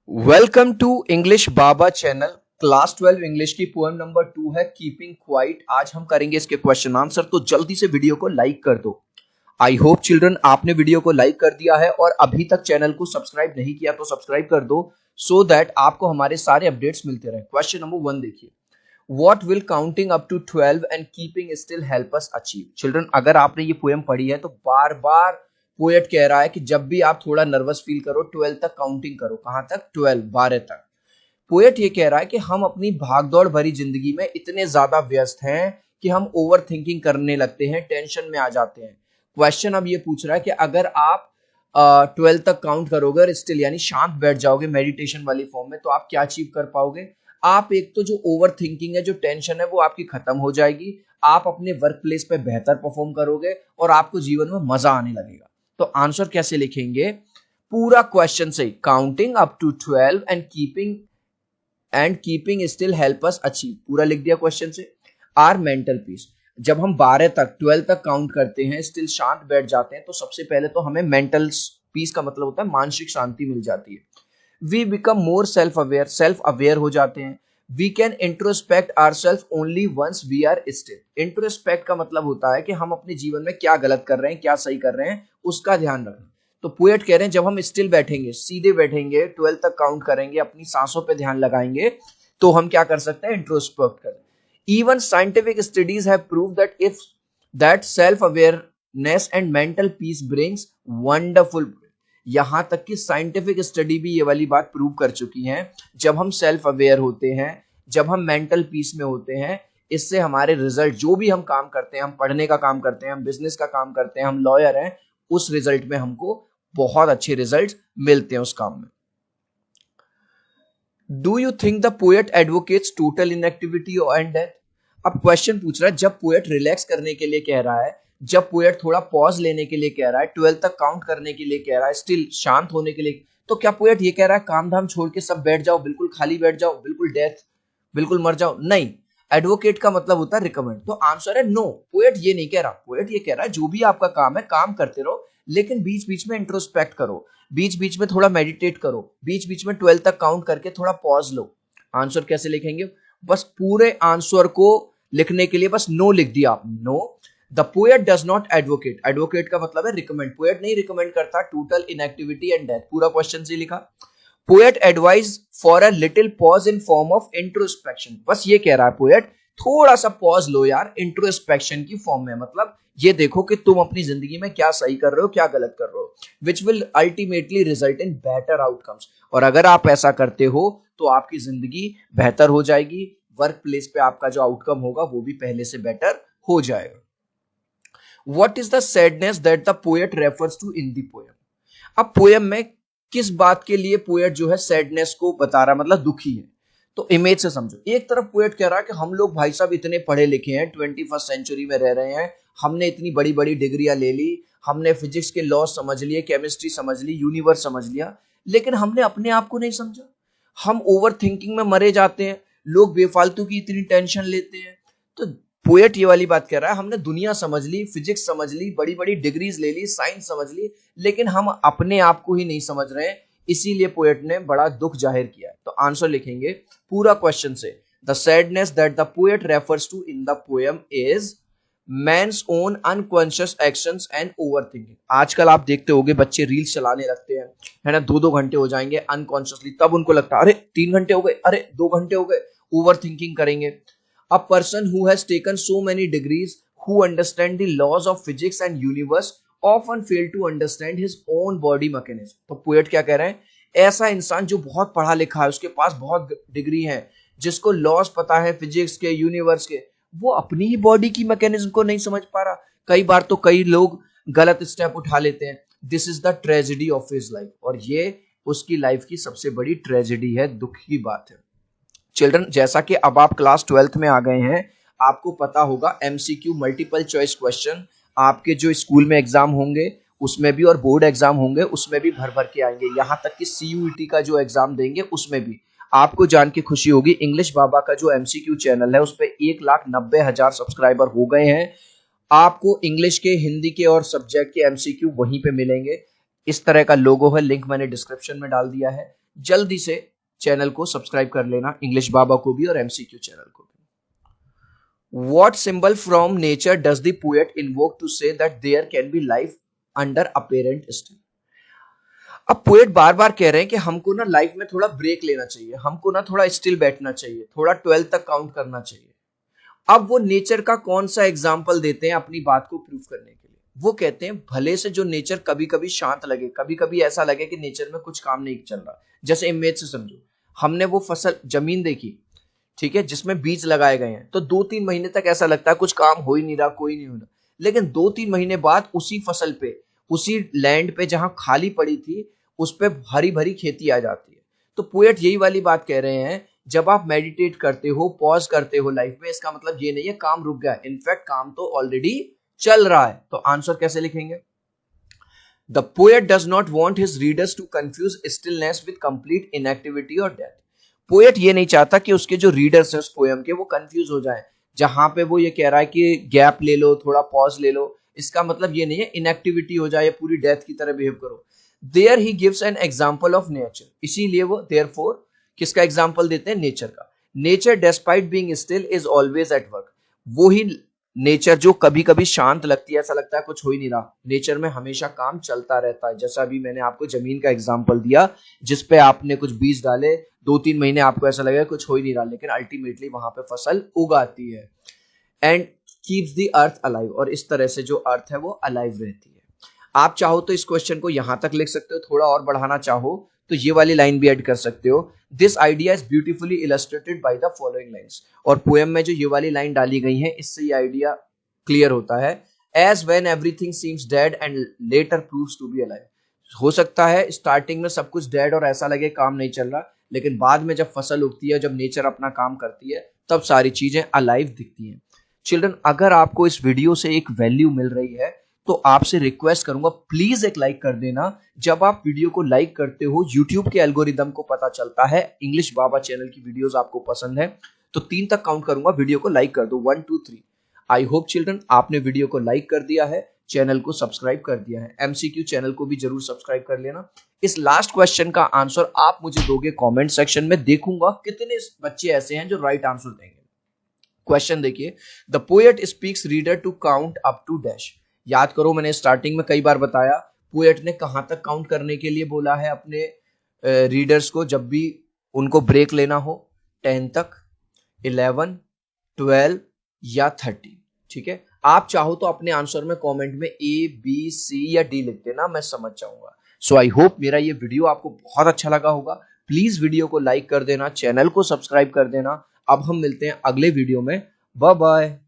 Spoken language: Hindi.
Welcome to English Baba channel. Class 12 English की पोएम नंबर 2 है कीपिंग क्वाइट। आज हम करेंगे इसके क्वेश्चन आंसर, तो जल्दी से वीडियो को लाइक कर दो। आई होप चिल्ड्रन आपने वीडियो को लाइक कर दिया है और अभी तक चैनल को सब्सक्राइब नहीं किया तो सब्सक्राइब कर दो सो दैट आपको हमारे सारे अपडेट्स मिलते रहे। क्वेश्चन नंबर 1 देखिए, what will counting up to 12 and keeping still help us achieve. Children अगर आपने ये पोएम पढ़ी है तो बार बार पोएट कह रहा है कि जब भी आप थोड़ा नर्वस फील करो 12 तक काउंटिंग करो। कहां तक? 12 तक। पोएट ये कह रहा है कि हम अपनी भागदौड़ भरी जिंदगी में इतने ज्यादा व्यस्त हैं कि हम ओवर थिंकिंग करने लगते हैं, टेंशन में आ जाते हैं। क्वेश्चन अब ये पूछ रहा है कि अगर आप 12 तक काउंट करोगे और स्टिल यानी शांत बैठ जाओगे मेडिटेशन वाली फॉर्म में, तो आप क्या अचीव कर पाओगे? आप एक तो जो ओवर थिंकिंग है, जो टेंशन है, वो आपकी खत्म हो जाएगी। आप अपने वर्क प्लेस पे बेहतर परफॉर्म करोगे और आपको जीवन में मजा आने लगेगा। तो आंसर कैसे लिखेंगे? पूरा क्वेश्चन से counting up to 12 and keeping still help us achieve, पूरा लिख दिया क्वेश्चन से। आर मेंटल पीस, जब हम 12 तक काउंट करते हैं, स्टिल शांत बैठ जाते हैं, तो सबसे पहले तो हमें मेंटल पीस का मतलब होता है मानसिक शांति मिल जाती है। We become more self aware हो जाते हैं। We can introspect our self only once we are still. Introspect का मतलब होता है कि हम अपने जीवन में क्या गलत कर रहे हैं, क्या सही कर रहे हैं, उसका ध्यान रखना। तो पोएट कह रहे हैं जब हम स्टिल बैठेंगे, सीधे बैठेंगे, 12 तक काउंट करेंगे, अपनी सांसों पे ध्यान लगाएंगे, तो हम क्या कर सकते हैं? इंट्रोस्पेक्ट करें। Even scientific studies have prove that if that self awareness and mental peace brings wonderful. यहां तक कि साइंटिफिक स्टडी भी ये वाली बात प्रूव कर चुकी है, जब हम सेल्फ अवेयर होते हैं, जब हम मेंटल पीस में होते हैं, इससे हमारे रिजल्ट, जो भी हम काम करते हैं, हम पढ़ने का काम करते हैं, हम बिजनेस का काम करते हैं, हम लॉयर हैं, उस रिजल्ट में हमको बहुत अच्छे रिजल्ट मिलते हैं उस काम में। Do you think the poet advocates total inactivity and death. अब क्वेश्चन पूछ रहा है, जब पोएट रिलैक्स करने के लिए कह रहा है, जब पोएट थोड़ा पॉज लेने के लिए कह रहा है, 12 तक काउंट करने के लिए कह रहा है, स्टिल शांत होने के लिए, तो क्या पोएट ये कह रहा है काम धाम छोड़ के सब बैठ जाओ, बिल्कुल खाली बैठ जाओ, बिल्कुल डेथ, बिल्कुल मर जाओ? नहीं। एडवोकेट का मतलब होता है रिकमेंड, तो आंसर है नो। पोएट ये नहीं कह रहा। पोएट ये कह रहा है जो भी आपका काम है, काम करते रहो, लेकिन बीच बीच में इंट्रोस्पेक्ट करो, बीच बीच में थोड़ा मेडिटेट करो, बीच बीच में 12 तक काउंट करके थोड़ा पॉज लो। आंसर कैसे लिखेंगे? बस पूरे आंसर को लिखने के लिए बस नो लिख दिया आप। No, the poet does not advocate. Advocate का मतलब है रिकमेंड। पोएट नहीं रिकमेंड करता टोटल इनएक्टिविटी एंड डेथ। पूरा क्वेश्चन से लिखा। Poet advise for a little pause in form of introspection. बस ये कह रहा है पोएट, थोड़ा सा पॉज लो यार इंट्रोस्पेक्शन की फॉर्म में, मतलब ये देखो कि तुम अपनी जिंदगी में क्या सही कर रहे हो, क्या गलत कर रहे हो, which will ultimately result in better outcomes. और अगर आप ऐसा करते हो तो आपकी जिंदगी बेहतर हो जाएगी, वर्क प्लेस पे आपका जो आउटकम होगा वो भी पहले से बेटर हो जाएगा। What is the sadness that the poet refers to in the poem? अब पोएम में किस बात के लिए पोएट जो है सैडनेस को बता रहा है, मतलब दुखी है? तो इमेज से समझो। एक तरफ पोएट कह रहा है कि हम लोग भाई साहब इतने पढ़े लिखे हैं, 21st सेंचुरी में रह रहे हैं, हमने इतनी बड़ी बड़ी डिग्रियां ले ली, हमने फिजिक्स के लॉ समझ लिए, केमिस्ट्री समझ ली, यूनिवर्स समझ लिया, लेकिन हमने अपने आप को नहीं समझा। हम ओवर थिंकिंग में मरे जाते हैं, लोग बेफालतू की इतनी टेंशन लेते हैं। तो पोएट ये वाली बात कह रहा है, हमने दुनिया समझ ली, फिजिक्स समझ ली, बड़ी बड़ी डिग्रीज ले ली, साइंस समझ ली, लेकिन हम अपने आप को ही नहीं समझ रहे हैं। इसीलिए पोएट ने बड़ा दुख जाहिर किया है। तो आंसर लिखेंगे पूरा क्वेश्चन से, the sadness that the poet refers to in the poem is man's own unconscious actions and overthinking. आजकल आप देखते होंगे बच्चे रील्स चलाने लगते हैं, है ना, 2-2 घंटे हो जाएंगे अनकॉन्शियसली, तब उनको लगता है अरे 3 घंटे हो गए, अरे 2 घंटे हो गए, ओवर थिंकिंग करेंगे। A person who has taken so many degrees, who understand the laws of physics and universe, often fail to understand his own body mechanism. तो पोएट क्या कह रहे हैं? ऐसा इंसान जो बहुत पढ़ा लिखा है, उसके पास बहुत डिग्री है, जिसको लॉज पता है फिजिक्स के, यूनिवर्स के, वो अपनी ही बॉडी की मैकेनिज्म को नहीं समझ पा रहा। कई बार तो कई लोग गलत स्टेप उठा लेते हैं। This is the tragedy of his life, और ये उसकी लाइफ की सबसे बड़ी ट्रेजेडी है, दुख की बात है। चिल्ड्रन, जैसा कि अब आप क्लास 12th में आ गए हैं, आपको पता होगा एमसीक्यू मल्टीपल चॉइस क्वेश्चन आपके जो स्कूल में एग्जाम होंगे उसमें भी, और बोर्ड एग्जाम होंगे उसमें भी भर भर के आएंगे। यहां तक कि सीयूईटी का जो एग्जाम देंगे उसमें भी। आपको जान के खुशी होगी, इंग्लिश बाबा का जो एमसीक्यू चैनल है उस पर 1,90,000 सब्सक्राइबर हो गए हैं। आपको इंग्लिश के, हिंदी के और सब्जेक्ट के एमसीक्यू वहीं पे मिलेंगे। इस तरह का लोगो है, लिंक मैंने डिस्क्रिप्शन में डाल दिया है। जल्दी से चैनल को सब्सक्राइब कर लेना, इंग्लिश बाबा को भी और एमसीक्यू चैनल को भी। What symbol from nature does the poet invoke to say that there can be life under apparent still? अब पोएट बार बार कह रहे हैं कि हमको ना लाइफ में थोड़ा ब्रेक लेना चाहिए, हमको ना थोड़ा स्टिल बैठना चाहिए, थोड़ा 12 तक काउंट करना चाहिए। अब वो नेचर का कौन सा एग्जाम्पल देते हैं अपनी बात को प्रूव करने के लिए? वो कहते हैं भले से जो नेचर कभी कभी शांत लगे, कभी कभी ऐसा लगे कि नेचर में कुछ काम नहीं चल रहा, जैसे इमेज से समझो, हमने वो फसल जमीन देखी, ठीक है, जिसमें बीज लगाए गए हैं, तो 2-3 महीने तक ऐसा लगता है कुछ काम हो ही नहीं रहा, कोई नहीं हो रहा, लेकिन 2-3 महीने बाद उसी फसल पे, उसी लैंड पे जहां खाली पड़ी थी, उस पे हरी भरी खेती आ जाती है। तो पोएट यही वाली बात कह रहे हैं, जब आप मेडिटेट करते हो, पॉज करते हो लाइफ में, इसका मतलब ये नहीं है काम रुक गया, इनफैक्ट काम तो ऑलरेडी चल रहा है। तो आंसर कैसे लिखेंगे? The poet does not want his readers to confuse stillness with complete inactivity और डेथ। पोएट ये नहीं चाहता कि उसके जो रीडर्स हैं उस पोएम के, वो कंफ्यूज हो जाएं। जहां पे वो ये कह रहा है कि गैप ले लो, थोड़ा पॉज ले लो, इसका मतलब ये नहीं है इनएक्टिविटी हो जाए, पूरी डेथ की तरह बिहेव करो। There he gives an example of nature, इसीलिए वो देयरफॉर किसका एग्जाम्पल देते हैं? नेचर का। Nature despite being still is always at work. वो ही नेचर जो कभी कभी शांत लगती है, ऐसा लगता है कुछ हो ही नहीं रहा, नेचर में हमेशा काम चलता रहता है। जैसा अभी मैंने आपको जमीन का एग्जाम्पल दिया, जिसपे आपने कुछ बीज डाले, 2-3 महीने आपको ऐसा लगेगा कुछ हो ही नहीं रहा, लेकिन अल्टीमेटली वहां पे फसल उगाती है। And keeps the earth alive, और इस तरह से जो अर्थ है वो अलाइव रहती है। आप चाहो तो इस क्वेश्चन को यहां तक लिख सकते हो, थोड़ा और बढ़ाना चाहो तो ये वाली लाइन भी ऐड कर सकते हो। This idea is beautifully illustrated by the following lines. और पोएम में जो ये वाली लाइन डाली गई है, इससे ये आइडिया क्लियर होता है। As when everything seems dead and later proves to be alive. हो सकता है स्टार्टिंग में सब कुछ डेड और ऐसा लगे काम नहीं चल रहा, लेकिन बाद में जब फसल उगती है, जब नेचर अपना काम करती है, तब सारी चीजें अलाइव दिखती हैं। चिल्ड्रन, अगर आपको इस वीडियो से एक वैल्यू मिल रही है तो आपसे रिक्वेस्ट करूंगा प्लीज एक लाइक कर देना। जब आप वीडियो को लाइक करते हो, यूट्यूब के एल्गोरिदम को पता चलता है इंग्लिश बाबा चैनल की वीडियोस आपको पसंद है, तो 3 तक काउंट करूंगा, वीडियो को लाइक कर दो, 1 2 3। आई होप चिल्ड्रन आपने वीडियो को लाइक कर दिया है, चैनल को सब्सक्राइब कर दिया है। एमसीक्यू चैनल को भी जरूर सब्सक्राइब कर लेना। इस लास्ट क्वेश्चन का आंसर आप मुझे दोगे कॉमेंट सेक्शन में, देखूंगा कितने बच्चे ऐसे हैं जो राइट आंसर देंगे। क्वेश्चन देखिए, the poet speaks reader to count up to dash. याद करो, मैंने स्टार्टिंग में कई बार बताया, पोएट ने कहां तक काउंट करने के लिए बोला है अपने रीडर्स को जब भी उनको ब्रेक लेना हो? 10 तक, 11, 12 या 30। ठीक है, आप चाहो तो अपने आंसर में कमेंट में A, B, C या D लिख देना, मैं समझ जाऊंगा। सो आई होप मेरा ये वीडियो आपको बहुत अच्छा लगा होगा। प्लीज वीडियो को लाइक कर देना, चैनल को सब्सक्राइब कर देना। अब हम मिलते हैं अगले वीडियो में। Bye bye.